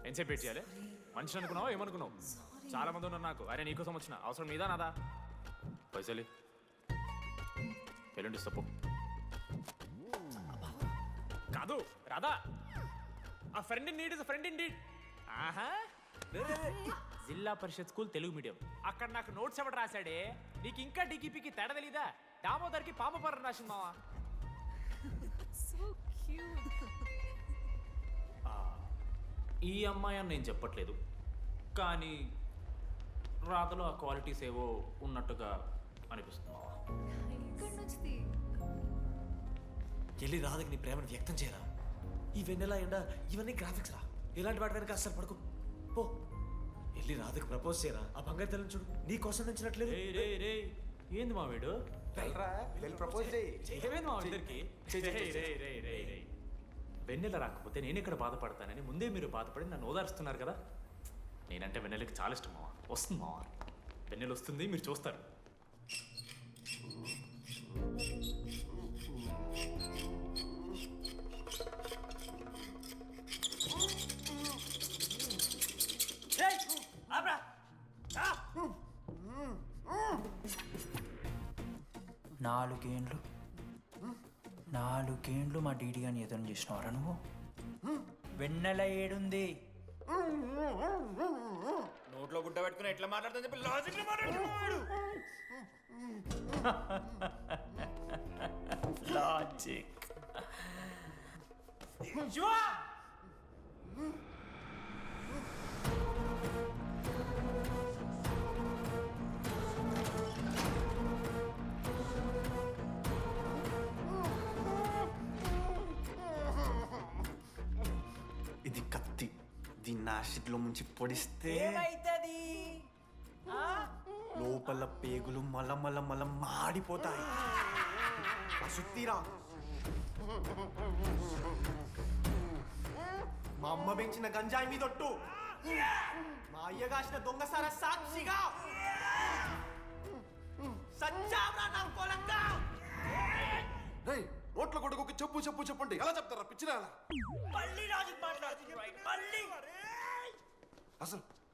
ఎంతసేపు వెయిట్ చేయాలి? మనిషిని అనుకున్నావు ఏమనుకున్నావు? చాలా మంది ఉన్నారు నాకు. అరే నీకోసం వచ్చిన అవసరం మీదా నాదా? పైసలు ఎల్లుండి ఇస్తా పో. కాదు రాదా, ఆ friend in need is friend in need. ఆహా, జిల్లా పరిషత్ స్కూల్ తెలుగు మీడియం. అక్కడ నాకు నోట్స్ ఎవడు రాశాడే? నీకు ఇంకా డికిపికి తేడా తెలీదా? దామోదర్కి పాపపరం రాసింది మావా. ఈ అమ్మాయి అని నేను చెప్పట్లేదు, కానీ రాతలో ఆ క్వాలిటీస్ ఏవో ఉన్నట్టుగా అనిపిస్తుంది మావా. వెళ్ళి రాధకి నీ ప్రేమను వ్యక్తం చేయరా. ఈ వెన్నెల ఎండ ఇవన్నీ గ్రాఫిక్స్ రా. ఇలాంటి వాటి వెనక అస్సలు పడుకో. పో వెళ్ళి రాధకి ప్రపోజ్ చేయరా. ఆ బంగారు తెల్లని చూడు నీ కోసం నచ్చినట్లేదు. ఏంది మా వీడు? ఏమైంది మా ఇద్దరికి? వెన్నెల రాకపోతే నేను ఇక్కడ బాధపడతానని ముందే మీరు బాధపడి నన్ను ఓదారుస్తున్నారు కదా. నేనంటే వెన్నెలకి చాలా ఇష్టం మావా. వస్తుంది మావా, వెన్నెల వస్తుంది, మీరు చూస్తారు. నాలుగేండ్లు మా డీడీ గారిని ఎదురు చేసినవారా నువ్వు? వెన్నెల ఏడుంది? నోట్లో గుడ్డ పెట్టుకుని ఎట్లా మాట్లాడుతుంది చెప్పి లాజిక్ లాజిక్. ఇది కత్తి, దీన్ని యాసిడ్లో ముంచి పొడిస్తే ఏమైతది? లోపల పేగులు మల మాడిపోతాయి. సుత్తిరా, మా అమ్మ పెంచిన గంజాయి మీదొట్టు, మా అయ్య కాసిన దొంగసార సాక్షిగా సచ్చావ్రా నా పొలంగా. నోట్ల కొడుకు చెప్పు చెప్పు చెప్పండి ఎలా చెప్తారా పిచ్చినా?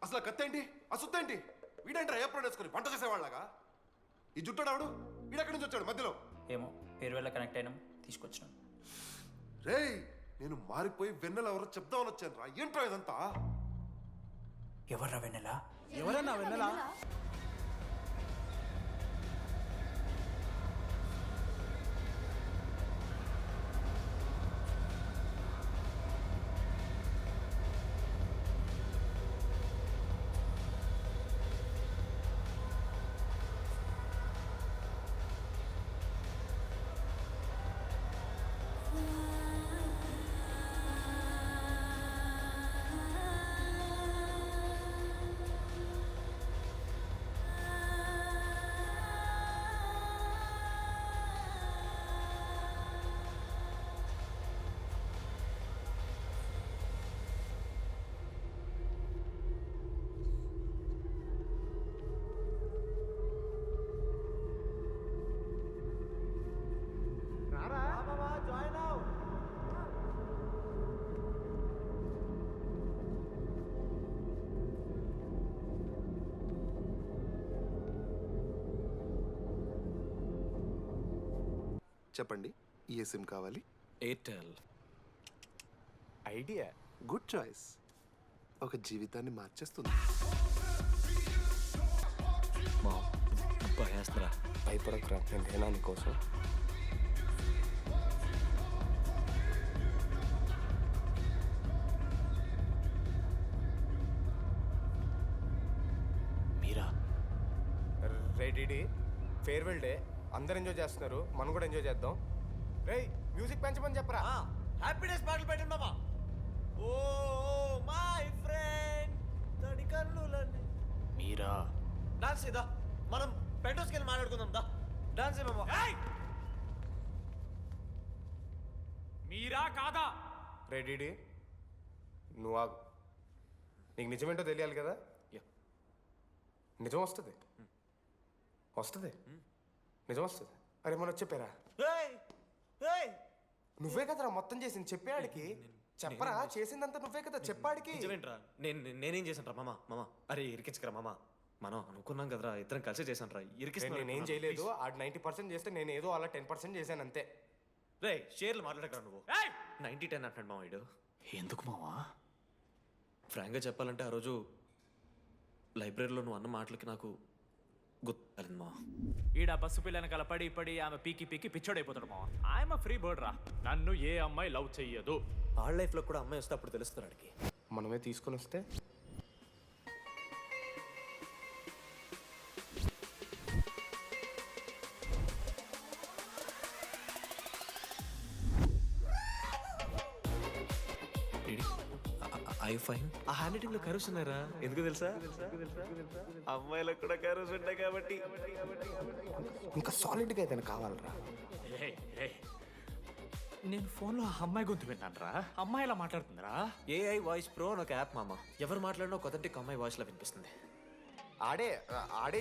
అసలు కత్తి ఏంటి, అసుత్తి ఏంటి? వీడేంట్రా ఏప్రిల్ వేసుకుని వంట చేసేవాళ్ళగా? ఈ జుట్టాడు వీడెక్కడి నుంచి వచ్చాడు మధ్యలో? ఏమో పేరు వల్ల కనెక్ట్ అయినాం, తీసుకొచ్చినాం. రేయ్, నేను మారిపోయి వెన్నెల ఎవరో చెప్దామని వచ్చాను రా. ఏంట్రా ఇదంతా? ఎవర్రా వెన్నెల? ఎవరన్నా వెన్నెల? చెప్పండి, ఏ సిమ్ కావాలి? ఎయిర్టెల్. Idea good choice. ఒక జీవితాన్ని మార్చేస్తుంది. భయస్త్రా భయపడకురా, నేను లేనా నీకోసం. మీరా? రేడి ఫేర్వెల్ డే, అందరు ఎంజాయ్ చేస్తున్నారు, మనం కూడా ఎంజాయ్ చేద్దాం. రేయ్, మ్యూజిక్ పెంచమని చెప్పరా. హ్యాపీనెస్ పాటలు పెట్టండి బాబా. ఓ మై ఫ్రెండ్ తడి కన్నులన్నీ. మీరా? డాన్స్ ఇదా, మనం పెట్రోస్కి వెళ్ళి మాట్లాడుకుందాం దా. డాన్స్ ఏమో. మీరా కాదా? రేడి నువ్వు ఆగు, నీకు నిజమేంటో తెలియాలి కదా. నిజం వస్తుంది, నిజం వస్తుంది. అరే మొన్న చెప్పారా? నువ్వే కదరా మొత్తం చేసింది, చెప్పాడికి చెప్పరా చేసిందంతా నువ్వే కదా చెప్పాడికి. నిజమేంట్రా నేనేం చేశాను రా మామ అరే ఇరికించకరా మామ మనం అనుకున్నాం కదరా ఇద్దరం కలిసి చేశాను రా నేనేం చేయలేదు. ఆడు 90% చేస్తే నేను ఏదో అలా 10% చేశాను అంతే. రే షేర్లు మాట్లాడకరా నువ్వు ఏయ్! 90-10 అంటాడు మామ వీడు. ఎందుకు మావా? ఫ్రాంక్గా చెప్పాలంటే ఆ రోజు లైబ్రరీలో నువ్వు అన్న మాటలకి నాకు గుర్తులేదు మా. ఈడ బస్సు పిల్లని కలపడి పడి ఆమె పీకి పిచ్చోడైపోతాడు మావా. ఆయమ ఫ్రీ బర్డ్ రా. నన్ను ఏ అమ్మాయి లవ్ చెయ్యదు. ఆళ్ళ లైఫ్లో కూడా అమ్మాయి వస్తే అప్పుడు తెలుస్తుంది వాడికి. మనమే తీసుకొని వస్తే ఐ ఫైన్ ఆ హ్యాండ్ రైటింగ్ లో కర్వ్స్ ఉన్నారా? ఎందుకు తెలుసా? అమ్మాయిలకు కూడా కర్వ్స్ ఉంటాయి కాబట్టి. ఇంకా సాలిడ్గా అయితే కావాలరా. ఏయ్, ఏయ్. నేను ఫోన్లో ఆ అమ్మాయి గొంతు విన్నాను రా. అమ్మాయి ఇలా మాట్లాడుతుందిరా. ఏఐ వాయిస్ ప్రో అని ఒక యాప్ మామ. ఎవరు మాట్లాడినా ఒక అథెంటిక్ అమ్మాయి వాయిస్ లో వినిపిస్తుంది. ఆడే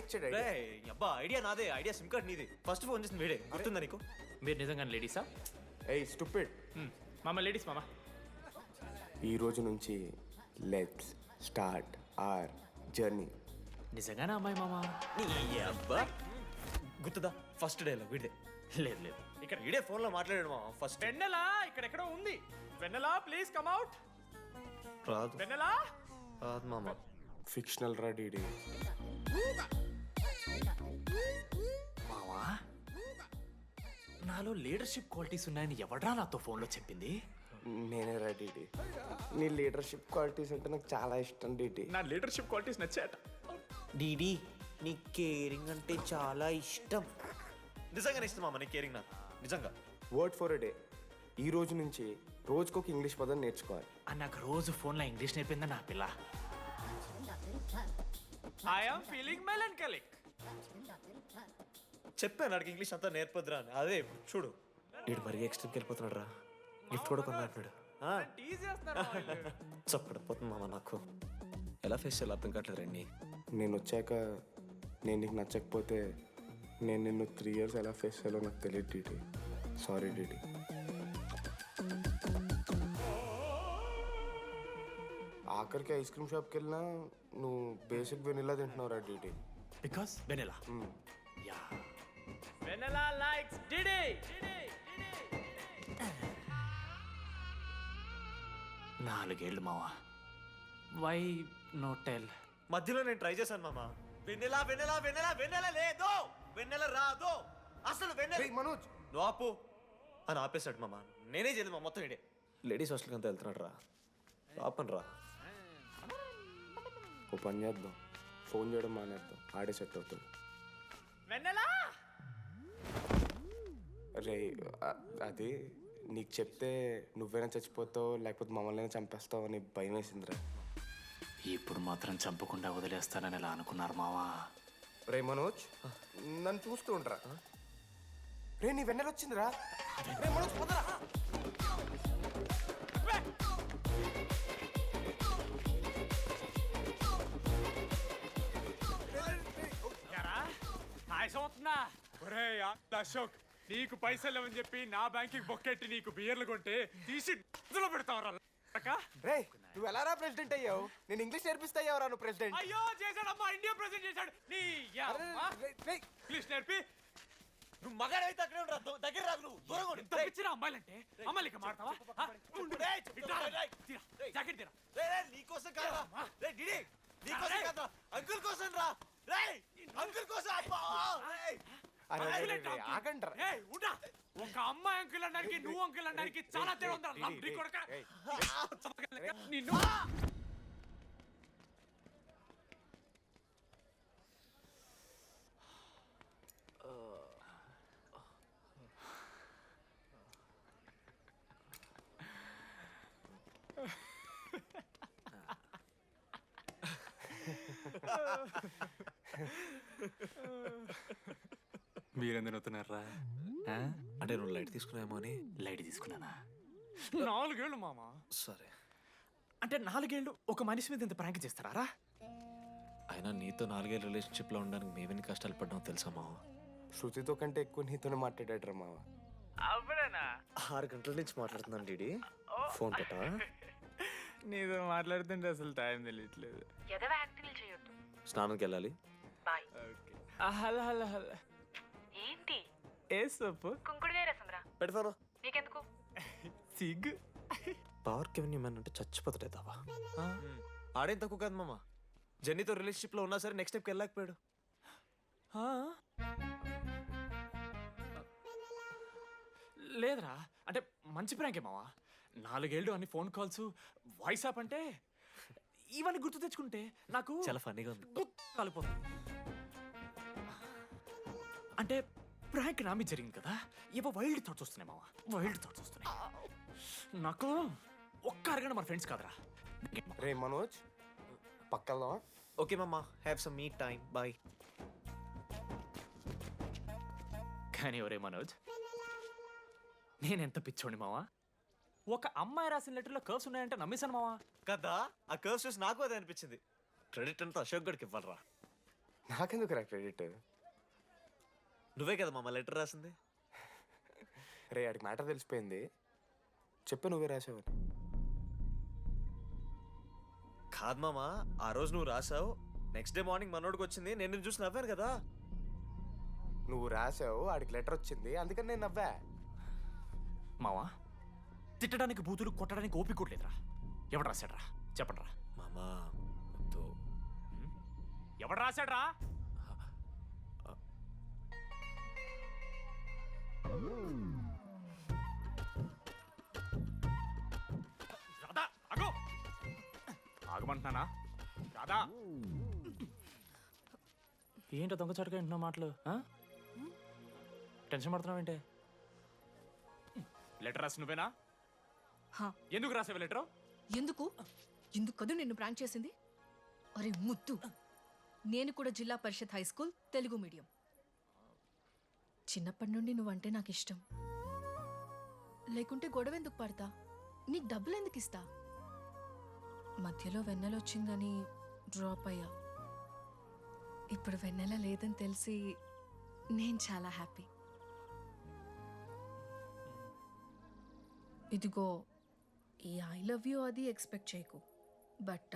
ఇచ్చాడు idea. రే అబ్బా ఐడియా నాదే. ఐడియా సిమ్ కార్డ్ నీది. ఫస్ట్ ఫోన్ చేసింది వీడే. గుర్తుందా నీకు? మీరు నిజంగానే లేడీసా? ఏయ్ స్టూపిడ్. మామ లేడీస్ మామ. ఈ రోజు నుంచి లెట్స్ స్టార్ట్ అవర్ జర్నీ. నిజంగానే అమ్మాయి మామ? నీ అబ్బా గుర్తుదా? ఫస్ట్ డేలో వీడే. లేదు లేదు. ఇక్కడ వీడే ఫోన్ లో మాట్లాడాడు మామ ఫస్ట్. వెన్నెలా ఇక్కడెక్కడో ఉంది. వెన్నెలా ప్లీజ్ కమ్ అవుట్. రాదు వెన్నెలా రాదు మామ. ఫిక్షనల్ రా డీడీ. మావా నాలో లీడర్షిప్ క్వాలిటీస్ ఉన్నాయని ఎవడ్రా నాతో ఫోన్లో చెప్పింది? నేనే రా డీడీ. నీ లీడర్షిప్ క్వాలిటీస్ అంటే నాకు చాలా ఇష్టం డీడీ. నా లీడర్షిప్ క్వాలిటీస్ నచ్చాట. డీడీ నీ కేరింగ్ అంటే చాలా ఇష్టం. నిజంగానే ఇష్టం మామ నీ కేరింగ్ నాకు నిజంగా. Word for a day. ఈ రోజు నుంచి రోజుకొక ఇంగ్లీష్ పదం నేర్చుకోవాలి. నాకు రోజు ఫోన్లో ఇంగ్లీష్ నేర్పిందా నా పిల్ల. I am feeling melancholic. చెప్పాను నాకు ఇంగ్లీష్ అంతా నేర్పొద్దురా అని. అదే చూడు వీడు మరీ ఎక్స్ట్రీమ్కి వెళ్ళిపోతున్నాడు రా. గిఫ్ట్ కూడా కొన్నాడు. టీజ్ చేస్తున్నారు చప్పడిపోతుంది మామ నాకు. ఎలా ఫేస్ చేయాలి అర్థం కావట్లేదు రండి. నేను వచ్చాక నేను నీకు నచ్చకపోతే నేను నిన్ను 3 years ఎలా ఫేస్ చేయాలో నాకు తెలియదు డీడీ. Sorry DD. ఆఖరికి ఐస్ క్రీమ్ షాప్కి వెళ్ళినా నువ్వు బేసిక్ వెనిలా తింటున్నావు రా DD. Because Vennela. Yeah Vennela likes DD. 4 ఏళ్ళు మావా. Why no tell? మధ్యలో నేను ట్రై చేశాను మామ. వెన్నెలా వెన్నెలా వెన్నెలా వెన్నెల లేదు, వెన్నెల రాదు అసలు. వెన్నెల మనోజ్ నువ్వు ఆపు అని ఆపేశాడు మామ. నేనే చేయలేదు మా మొత్తం ఇడే. లేడీస్ హాస్టల్కి అంతా వెళ్తున్నాడు రా. ఆపను రా. ఓ పని చేద్దాం, ఫోన్ చేయడం మానేద్దాం. ఆడే సెట్ అవుతుంది. వెన్నెలా రే అది నీకు చెప్తే నువ్వైనా చచ్చిపోతావు లేకపోతే మమ్మల్ని చంపేస్తావు అని భయం వేసిందిరా. ఇప్పుడు మాత్రం చంపకుండా వదిలేస్తానని ఎలా అనుకున్నారు మావా? రే మనోజ్ నన్ను చూస్తూ ఉంటారా? రే నీ వెన్నెల వచ్చిందిరా. రే మనోజ్ పోదరా. అవుతుందా? ఒరే అశోక్, నీకు పైసలు లేవని చెప్పి నా బ్యాంకింగ్ బొక్కెట్టి నీకు బియర్లు కొంటే తీసి ఇందులో పెడతావరా? రే నువ్వు ఎలా రా ప్రెసిడెంట్ అయ్యావు? నేను ఇంగ్లీష్ నేర్పిస్తా అయ్యావురా నువ్వు ప్రెసిడెంట్. అయ్యో చేశాడమ్మా, ఇండియా ప్రెసిడెంట్ చేశాడు. నీ ఇంగ్లీష్ నేర్పి నువ్వు మగాడైతే అక్కడే ఉండరా. దగ్గర రాదు నువ్వు దూరంగా ఉండు. ఎంత పిచ్చిరా అమ్మాయిలంటే. అమ్మాయిలకి మాడతావా? జాకెట్ తీరా. నీకోసం కాదురా. రే డిడి నీకోసం కాదురా. అంకుల్ కోసం రా. రే అంకుల్ కోసం. ఆగండ్రా. ఒక అమ్మాయి అంకుల్ అనడానికి నువ్వు అంకుల్ అనడానికి చాలా తేడా ఉందా? నిన్ను మీరెందుకు నవ్వుతున్నారా? అంటే నువ్వు లైట్ తీసుకున్నావేమో అని. లైట్ తీసుకున్నానా? 4 ఏళ్ళు మామ. సరే అంటే 4 ఏళ్ళు ఒక మనిషి మీద ఇంత ప్రాంక్ చేస్తారా? అయినా నీతో 4 ఏళ్ళ రిలేషన్షిప్లో ఉండడానికి మేమేమి కష్టాలు పడ్డామో తెలుసా మావ. శృతితో కంటే ఎక్కువ నీతోనే మాట్లాడాడు రా మావ. అవునా? 6 గంటల నుంచి మాట్లాడుతున్నాను డీడీ. ఫోన్ పెట్టా నీతో మాట్లాడుతుంటే అసలు టైం తెలియట్లేదు. ఎదవ యాక్టింగ్లు చేయొద్దు. స్నానంకి వెళ్ళాలి. బాయ్. Hello hello hello. ఏంటి ఏ సొప్పు కుంకుడుగాయ రసంరా? పెడతాను. నీకెందుకు? సిగ్గు. పవర్కి ఎవరిని అంటే చచ్చిపోతాడే దావా. ఆడేం తక్కువ కాదు మామ. జెన్నీతో రిలేషన్షిప్లో ఉన్నా సరే నెక్స్ట్ స్టెప్కి వెళ్ళలేకపోయాడు. లేదురా, అంటే మంచి ప్రాంకే మావా. 4 ఏళ్ళు అన్ని ఫోన్ కాల్స్, వాయిస్ యాప్ అంటే ఇవన్నీ గుర్తు తెచ్చుకుంటే నాకు చాలా ఫన్నీగా ఉంది. కాలిపోతుంది. అంటే ప్రాంక్ నా మీద జరిగింది కదా, ఏవో వైల్డ్ థాట్స్ వస్తున్నాయి మావా, వైల్డ్ థాట్స్ వస్తున్నాయి. నాకు ఒక్క అరగంట మన ఫ్రెండ్స్ కాదురా. రే మనోజ్, పక్కలో ఓకే మామ, have some me time, bye. కానీ ఒరే మనోజ్, నేనెంత పిచ్చోండి మావా. ఒక అమ్మాయి రాసిన లెటర్లో కర్వ్స్ ఉన్నాయంటే నమ్మేశాను మావా. కదా, ఆ కర్వ్స్ చూసి నాకు అదే అనిపించింది. క్రెడిట్ అంతా అశోక్ గడికి ఇవ్వాలరా. నాకెందుకు రా క్రెడిట్? నువ్వే కదా మామ లెటర్ రాసింది. రే ఆడికి మ్యాటర్ తెలిసిపోయింది. చెప్పు, నువ్వే రాసావని. కాదు మామ, ఆ రోజు నువ్వు రాసావు, నెక్స్ట్ డే మార్నింగ్ మనోడికి వచ్చింది, నేను నిన్ను చూసి నవ్వాను కదా. నువ్వు రాసావు, ఆడికి లెటర్ వచ్చింది, అందుకని నేను నవ్వా. మావా, తిట్టడానికి బూతులు కొట్టడానికి ఓపిక కూడా లేదురా. ఎవడు రాశాడ్రా చెప్పండి రా. మామా వద్దు. ఎవడు రాశాడ్రా? రాధా ఆగు. ఆగమంటున్నానా? రాధా, ఏంటో దొంగచాటుగా వింటున్నా మాటలు? టెన్షన్ పడుతున్నావేంటే? లెటర్ రాసి నువ్వేనా? హా. ఎందుకు రాసావు లెటర్? ఎందుకు కదూ నిన్ను ప్రాంక్ చేసింది? అరే ముద్దు, నేను కూడా జిల్లా పరిషత్ హై స్కూల్ తెలుగు మీడియం. చిన్నప్పటి నుండి నువ్వంటే నాకు ఇష్టం. లేకుంటే గొడవ ఎందుకు పడతా? నీకు డబ్బులు ఎందుకు ఇస్తా? మధ్యలో వెన్నెల వచ్చిందని డ్రాప్ అయ్యా. ఇప్పుడు వెన్నెల లేదని తెలిసి నేను చాలా హ్యాపీ. ఇదిగో ఈ ఐ లవ్ యూ అది ఎక్స్పెక్ట్ చేయకు, బట్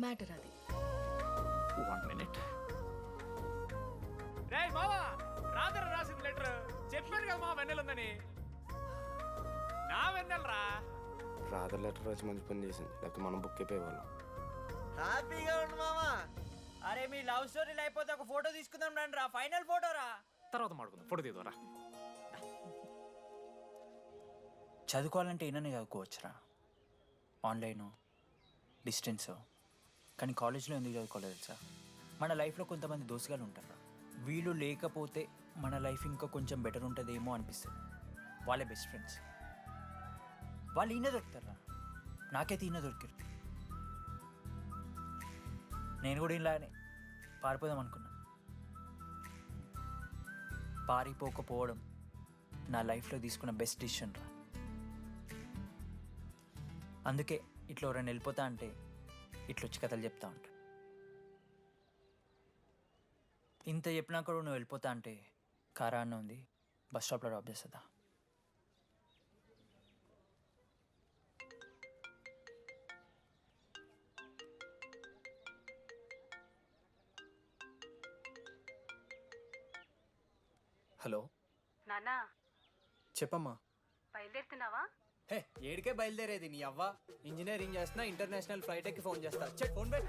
మ్యాటర్ అది. 1 minute. రేయ్ మావా, రాధర రాసిన లెటర్ చెప్పాను కదా మా వెన్నెల ఉందని. నా వెన్నెలరా. రాధ లెటర్ రాసి మంచి పని చేసింది, లేకపోతే మనం బుక్ అయిపోయేవాళ్ళం. హ్యాపీగా ఉండు మామా. అరే మీ లవ్ స్టోరీ అయిపోతే ఒక ఫోటో తీసుకుందాం రండి రా, ఫైనల్ ఫోటో రా. తర్వాత మాడుకుందాం, ఫోటో తీద్దాం. చదువుకోవాలంటే ఏమైనా చదువుకోవచ్చురా, ఆన్లైను, డిస్టెన్సు. కానీ కాలేజ్లో ఎందుకు చదువుకోలేదు తెలుసా? మన లైఫ్లో కొంతమంది దోస్తుగాలు ఉంటారు, వీళ్ళు లేకపోతే మన లైఫ్ ఇంకా కొంచెం బెటర్ ఉంటుందేమో అనిపిస్తుంది. వాళ్ళే బెస్ట్ ఫ్రెండ్స్. వాళ్ళు ఈయన దొరుకుతారా, నాకైతే ఈయన దొరికారు. నేను కూడా ఇలానే పారిపోదాం అనుకున్నా. పారిపోకపోవడం నా లైఫ్లో తీసుకున్న బెస్ట్ డిసిషన్ రా. అందుకే ఇట్లా ఎవరైనా వెళ్ళిపోతా అంటే ఇట్లా వచ్చి కథలు చెప్తా ఉంటా. ఇంత చెప్పినా కూడా నువ్వు వెళ్ళిపోతా అంటే కారా అన్న ఉంది, బస్ స్టాప్లో డ్రాప్ చేస్తుందా? హలో నాన్నా, చెప్పమ్మా. బయలుదేరుతున్నావా? హే, ఏడికే బయలుదేరేది నీ అవ్వ. ఇంజనీరింగ్ చేస్తున్నా, ఇంటర్నేషనల్ ఫ్లైట్ ఎక్కి ఫోన్ చేస్తా. చెక్ ఫోన్ పెట్.